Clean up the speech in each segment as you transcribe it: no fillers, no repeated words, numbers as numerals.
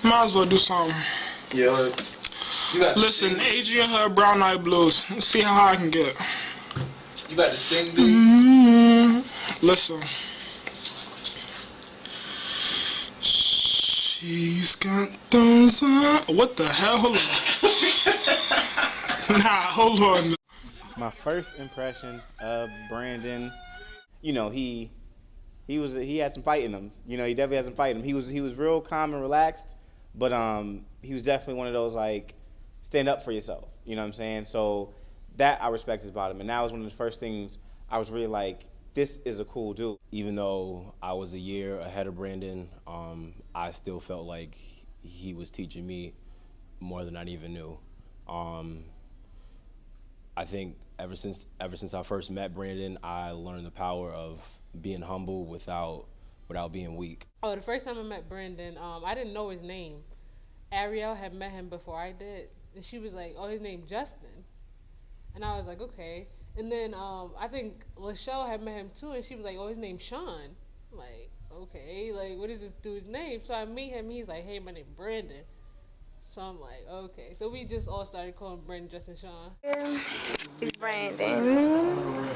Might as well do something. Yeah. Listen, Adrian her Brown Eyed Blues. Let's see how high I can get. You got to sing, dude. Listen. She's got those what the hell? Hold on. Nah, hold on. My first impression of Brandon, you know, he had some fight in him. You know, he definitely had some fight in him. He was real calm and relaxed, but he was definitely one of those, like, stand up for yourself. You know what I'm saying? So that I respected about him, and that was one of the first things I was really like, this is a cool dude. Even though I was a year ahead of Brandon, I still felt like he was teaching me more than I even knew. I think ever since I first met Brandon, I learned the power of being humble without being weak. Oh, the first time I met Brandon, I didn't know his name. Ariel had met him before I did, and she was like, "Oh, his name Justin," and I was like, "Okay." And then I think Lachelle had met him too, and she was like, "Oh, his name's Sean." I'm like, okay, like what is this dude's name? So I meet him. He's like, "Hey, my name's Brandon." So I'm like, okay. So we just all started calling Brandon Justin Sean. It's Brandon.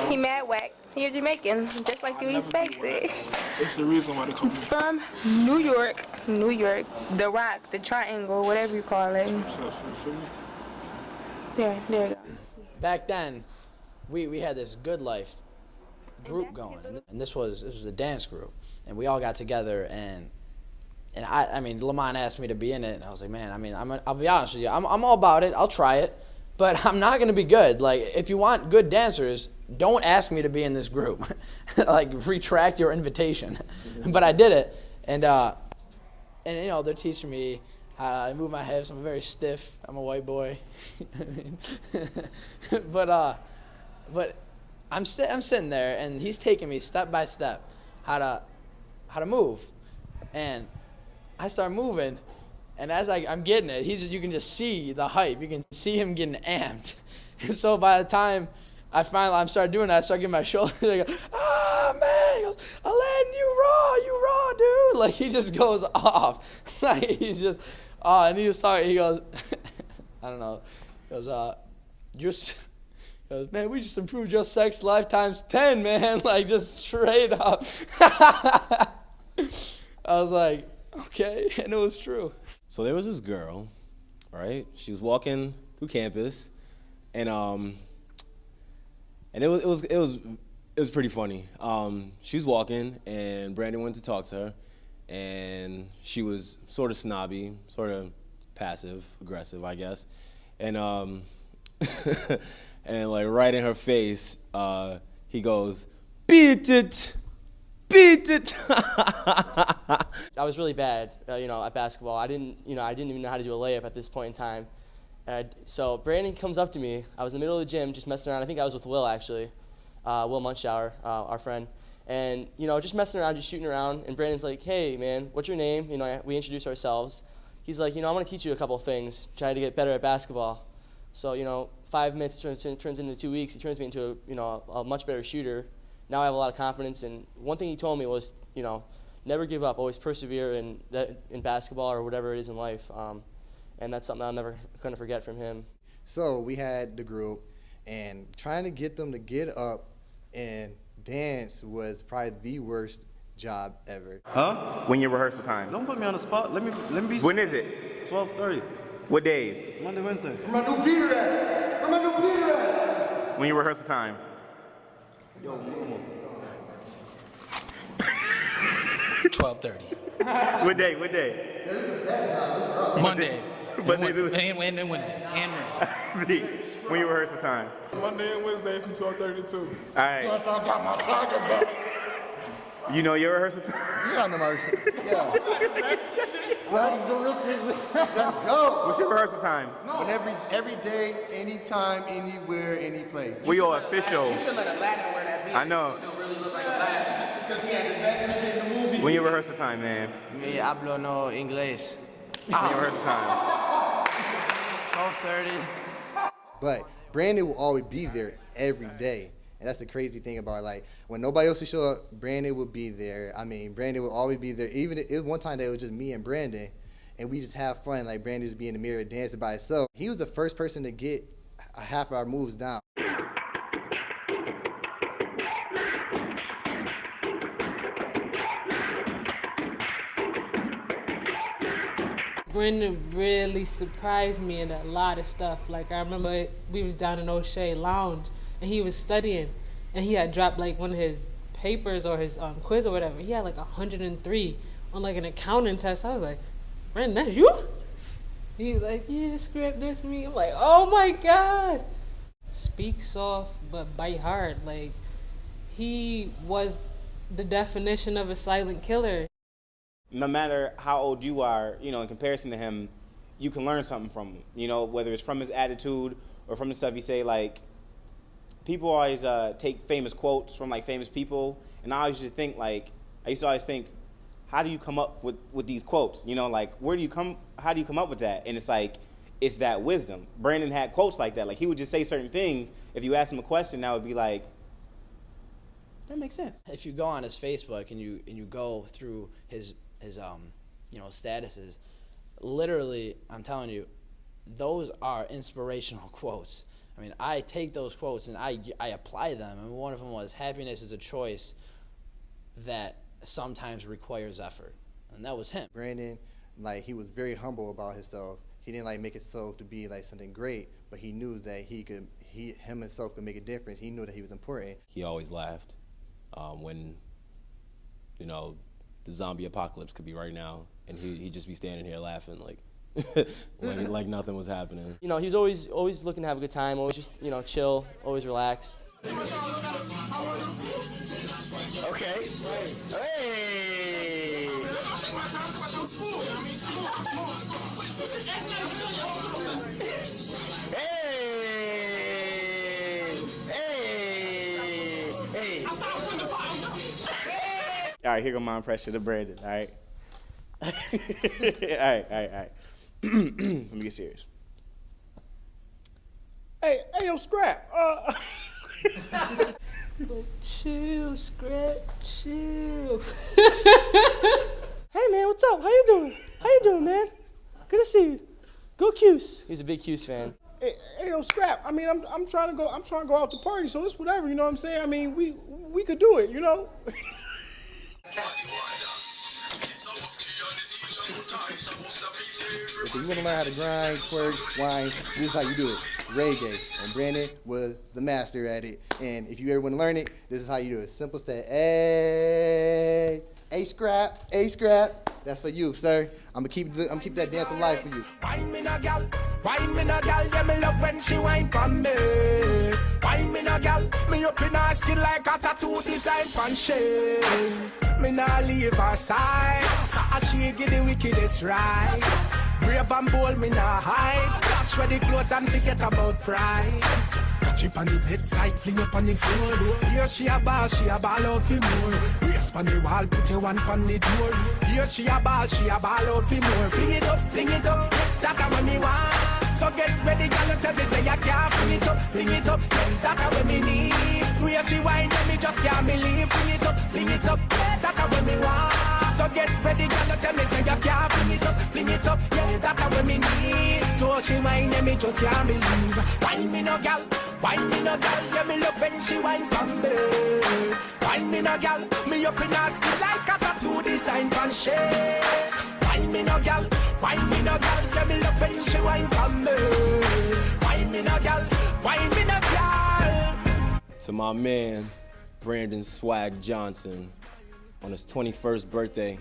He mad whack. He a Jamaican, just like you expected. It's the reason why they call me. From New York, the Rock, the Triangle, whatever you call it. There you go. Back then, we had this Good Life group going, and this was a dance group, and we all got together, and I mean, Lamont asked me to be in it, and I was like, man, I mean, I'll be honest with you, I'm all about it, I'll try it, but I'm not gonna be good. Like, if you want good dancers, don't ask me to be in this group. Like, retract your invitation. But I did it, and you know, they're teaching me how I move my hips. I'm very stiff. I'm a white boy. But I'm sitting there, and he's taking me step by step how to move, and I start moving, and as I'm getting it, you can just see the hype. You can see him getting amped. So by the time I start doing that, I start getting my shoulders. I go, ah, man! He goes, Aladdin, you raw, dude! Like, he just goes off. Like, he's just, and he was talking. He goes, I don't know. He goes, he goes, man, we just improved your sex life times 10, man. Like, just straight up. I was like, okay, and it was true. So there was this girl, right? She was walking through campus, and it was pretty funny. She was walking, and Brandon went to talk to her, and she was sort of snobby, sort of passive aggressive, I guess, and and like right in her face, he goes, "Beat it." I was really bad, at basketball. I didn't even know how to do a layup at this point in time. So Brandon comes up to me. I was in the middle of the gym, just messing around. I think I was with Will, actually, Will Munchauer, our friend. And, just messing around, just shooting around. And Brandon's like, hey, man, what's your name? We introduce ourselves. He's like, I want to teach you a couple of things, try to get better at basketball. So, 5 minutes turns into 2 weeks. He turns me into a much better shooter. Now I have a lot of confidence, and one thing he told me was, never give up, always persevere in basketball or whatever it is in life, and that's something I'm never going to forget from him. So we had the group, and trying to get them to get up and dance was probably the worst job ever. Huh? When your rehearsal time? Don't put me on the spot. Let me be. When is it? 12:30. What days? Monday, Wednesday. Where my new Peter at? Where my new Peter at? When your rehearsal time? Yo, 12:30. What day? Monday. Monday. And Wednesday. When your rehearsal time? Monday and Wednesday from 12:30 to 2. All right. Plus I got my swagger back. You know your rehearsal time? Yeah, I know my rehearsal. Yeah. Let's go. What's your rehearsal time? Whenever, every day, anytime, anywhere, any place. We are official. You should let Aladdin wear that beard. I know. He don't really look like Aladdin because he had the best shit in the movie. When your rehearsal time, man? Me hablo no inglés. When your rehearsal time? 12:30. But Brandon will always be there every day. And that's the crazy thing about it. Like, when nobody else would show up, Brandon would be there. I mean, Brandon would always be there. Even if one time that it was just me and Brandon, and we just have fun. Like Brandon just be in the mirror dancing by himself. He was the first person to get half of our moves down. Brandon really surprised me in a lot of stuff. Like I remember we was down in O'Shea Lounge and he was studying and he had dropped like one of his papers or his quiz or whatever. He had like 103 on like an accounting test. I was like, Brandon, that's you? He's like, yeah, script, that's me. I'm like, oh my God. Speak soft but bite hard. Like he was the definition of a silent killer. No matter how old you are, you know, in comparison to him, you can learn something from him. You know, whether it's from his attitude or from the stuff he say. Like, people always take famous quotes from like famous people, and I used to always think, how do you come up with these quotes? You know, like how do you come up with that? And it's like, it's that wisdom. Brandon had quotes like that. Like he would just say certain things. If you ask him a question, that would be like, that makes sense. If you go on his Facebook and you go through his statuses, literally, I'm telling you, those are inspirational quotes. I mean, I take those quotes and I apply them. And one of them was, happiness is a choice that sometimes requires effort. And that was him. Brandon, like, he was very humble about himself. He didn't like make himself to be like something great, but he knew that him himself could make a difference. He knew that he was important. He always laughed when, you know, the zombie apocalypse could be right now, and he'd just be standing here laughing like like nothing was happening. You know, he was always looking to have a good time, always just, you know, chill, always relaxed. Okay. Hey! Hey! All right, here go my impression of Brandon, all right? all right. Let me get serious. Hey, yo, Scrap. But chill, Scrap, chill. Hey man, what's up? How you doing, man? Good to see you. Go Cuse. He's a big Cuse fan. Hey, yo, Scrap. I mean, I'm trying to go out to party, so it's whatever. You know what I'm saying? I mean, we could do it. You know. If you want to learn how to grind, twerk, whine, this is how you do it. Reggae. And Brandon was the master at it. And if you ever want to learn it, this is how you do it. Simple step. Hey, Scrap, hey, Scrap. That's for you, sir. I'm gonna keep that dance alive for you. Wine me no gal, yeah, me love when she wine pon me. Wine me no gal, me up in her skin like a tattoo design pon she. Me nah leave her side, as she give the wickedest right. Brave and bold, me nah hide. Dash where the clothes and forget about pride. Catch it on the bedside, fling up on the floor. Here she a ball out for more. Brace on the wall, put your one on the door. Here she a ball out for more. Fling it up, that's what me want. So get ready, girl, tell me say I can't fling it up, that's what me need. Where she whine, me just can't believe. Fling it up, that's what me want. So get ready, girl, tell me say I can't fling it up, yeah, that's what me need. So she whine, me just can't believe. Whine me no gal, yeah, me love when she whine pon me. Whine me no gal, me up in her skin like a tattoo design pon she. Whine me no gal, yeah, me love when she whine pon me. Whine me no gal. To my man, Brandon Swag Johnson, on his 21st birthday.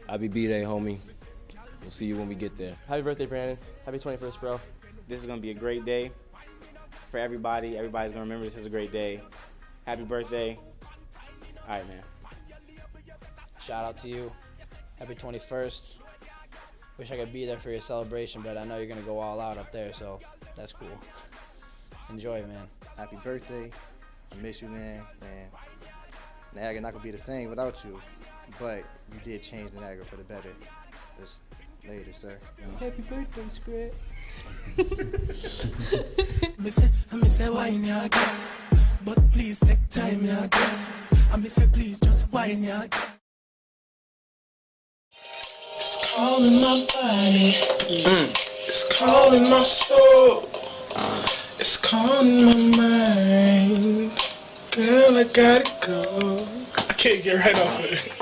Happy B-Day, homie. We'll see you when we get there. Happy birthday, Brandon. Happy 21st, bro. This is gonna be a great day for everybody. Everybody's gonna remember this as a great day. Happy birthday. All right, man. Shout out to you. Happy 21st. Wish I could be there for your celebration, but I know you're going to go all out up there, so that's cool. Enjoy, man. Happy birthday. I miss you, man. Niagara not going to be the same without you, but you did change Niagara for the better. Just later, sir. Happy birthday, Scrap. I say wine ya girl, but please take time ya girl. I say please just wine ya girl. calling my body. It's calling my soul. It's calling my mind. Girl, I gotta go. I can't get right off of it.